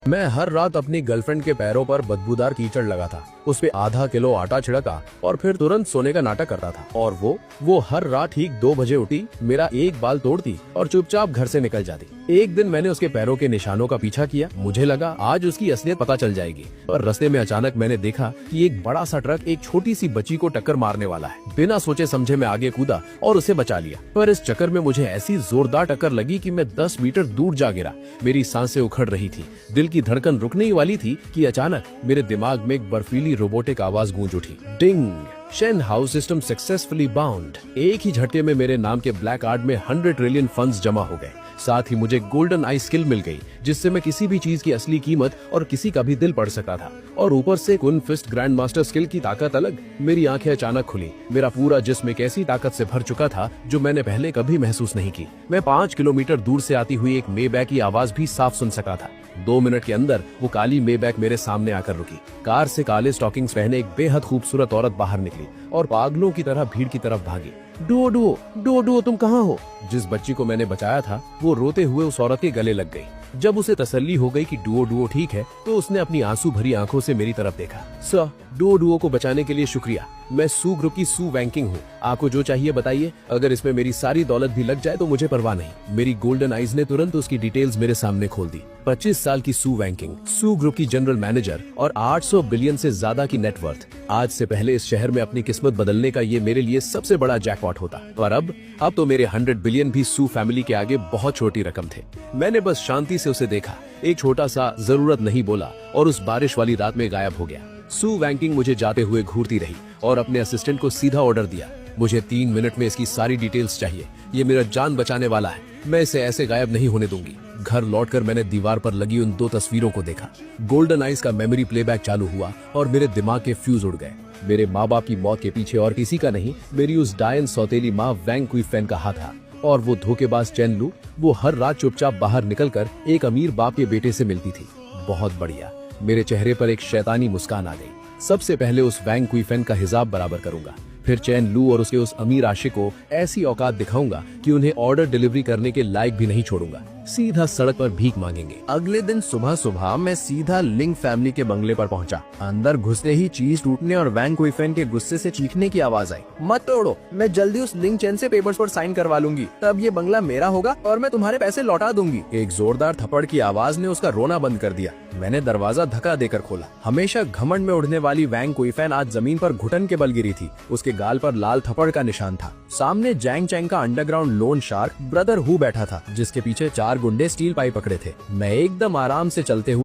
मैं हर रात अपनी गर्लफ्रेंड के पैरों पर बदबूदार कीचड़ लगा था, उस पे आधा किलो आटा छिड़का और फिर तुरंत सोने का नाटक करता था। और वो हर रात ठीक 2 बजे उठी, मेरा एक बाल तोड़ती और चुपचाप घर से निकल जाती। एक दिन मैंने उसके पैरों के निशानों का पीछा किया। मुझे लगा आज उसकी असलियत पता चल जाएगी, पर रास्ते में अचानक मैंने देखा कि एक बड़ा सा ट्रक एक छोटी सी बच्ची को टक्कर मारने वाला है। बिना सोचे समझे मैं आगे कूदा और उसे बचा लिया, पर इस चक्कर में मुझे ऐसी जोरदार टक्कर लगी कि मैं 10 मीटर दूर जा गिरा। मेरी सांसें उखड़ रही थी, दिल की धड़कन रुकने ही वाली थी कि अचानक मेरे दिमाग में एक बर्फीली रोबोटिक आवाज गूंज उठी, ding. Shen house system successfully bound. एक ही झटके में मेरे नाम के ब्लैक कार्ड में 100 ट्रिलियन फंड्स जमा हो गए। साथ ही मुझे गोल्डन आई स्किल मिल गई, जिससे मैं किसी भी चीज की असली कीमत और किसी का भी दिल पढ़ सकता था। और ऊपर से कुन फिस्ट ग्रैंड मास्टर स्किल की ताकत अलग। मेरी आंखें अचानक खुली। मेरा पूरा जिस्म एक ऐसी ताकत से भर चुका था जो मैंने पहले कभी महसूस नहीं की। मैं 5 किलोमीटर दूर से आती हुई एक मेबैक की आवाज भी साफ सुन सका था। 2 मिनट के अंदर वो काली मेबैक मेरे सामने आकर रुकी। कार से काले स्टॉकिंग्स पहने एक बेहद खूबसूरत औरत बाहर निकली और पागलों की तरह भीड़ की तरफ भागी। डुओ डुओ डुओ डुओ, तुम कहाँ हो? जिस बच्ची को मैंने बचाया था वो रोते हुए उस औरत के गले लग गई। जब उसे तसल्ली हो गई कि डुओ डुओ ठीक है, तो उसने अपनी आंसू भरी आंखों से मेरी तरफ देखा। सर, डुओ डुओ को बचाने के लिए शुक्रिया। मैं सू ग्रुप की सू वैंकिंग हूँ। आपको जो चाहिए बताइए, अगर इसमें मेरी सारी दौलत भी लग जाए तो मुझे परवाह नहीं। मेरी गोल्डन आइज ने तुरंत उसकी डिटेल्स मेरे सामने खोल दी। 25 साल की सू वैंकिंग, सू ग्रुप की जनरल मैनेजर और 800 बिलियन से ज्यादा की नेटवर्थ। आज से पहले इस शहर में अपनी किस्मत बदलने का ये मेरे लिए सबसे बड़ा जैकपॉट होता, पर अब तो मेरे 100 बिलियन भी सू फैमिली के आगे बहुत छोटी रकम थे। मैंने बस शांति से उसे देखा, एक छोटा सा जरूरत नहीं बोला और उस बारिश वाली रात में गायब हो गया। सू वैंकिंग मुझे जाते हुए घूरती रही और अपने असिस्टेंट को सीधा ऑर्डर दिया, मुझे 3 मिनट में इसकी सारी डिटेल्स चाहिए। ये मेरा जान बचाने वाला है, मैं इसे ऐसे गायब नहीं होने दूंगी। घर लौटकर मैंने दीवार पर लगी उन 2 तस्वीरों को देखा। गोल्डन आइज का मेमोरी प्लेबैक चालू हुआ और मेरे दिमाग के फ्यूज उड़ गए। मेरे माँ बाप की मौत के पीछे और किसी का नहीं, मेरी उस डायन सौतेली माँ वैंग क्वी फेन का हाथ था। और वो धोखेबाज चैन लू, वो हर रात चुपचाप बाहर निकलकर एक अमीर बाप के बेटे से मिलती थी। बहुत बढ़िया। मेरे चेहरे पर एक शैतानी मुस्कान आ गई। सबसे पहले उस वैंग क्वी फेन का हिसाब बराबर करूंगा, फिर चैन लू और उसके उस अमीर आशिक को ऐसी औकात दिखाऊंगा कि उन्हें ऑर्डर डिलीवरी करने के लायक भी नहीं छोड़ूंगा। सीधा सड़क पर भीख मांगेंगे। अगले दिन सुबह सुबह मैं सीधा लिंग फैमिली के बंगले पर पहुंचा। अंदर घुसते ही चीज टूटने और वैंग क्वी फेन के गुस्से से चीखने की आवाज आई। मत तोड़ो, मैं जल्दी उस लिंग चैन से पेपर्स पर साइन करवा लूंगी, तब ये बंगला मेरा होगा और मैं तुम्हारे पैसे लौटा दूंगी। एक जोरदार थप्पड़ की आवाज ने उसका रोना बंद कर दिया। मैंने दरवाजा धक्का देकर खोला। हमेशा घमंड में उड़ने वाली वैंग क्वी फेन आज जमीन पर घुटन के बल गिरी थी। उसके गाल पर लाल थप्पड़ का निशान था। सामने जैंग चैंग का underground loan shark brother who बैठा था, जिसके पीछे 4 गुंडे स्टील पाइप पकड़े थे। मैं एकदम आराम से चलते हुए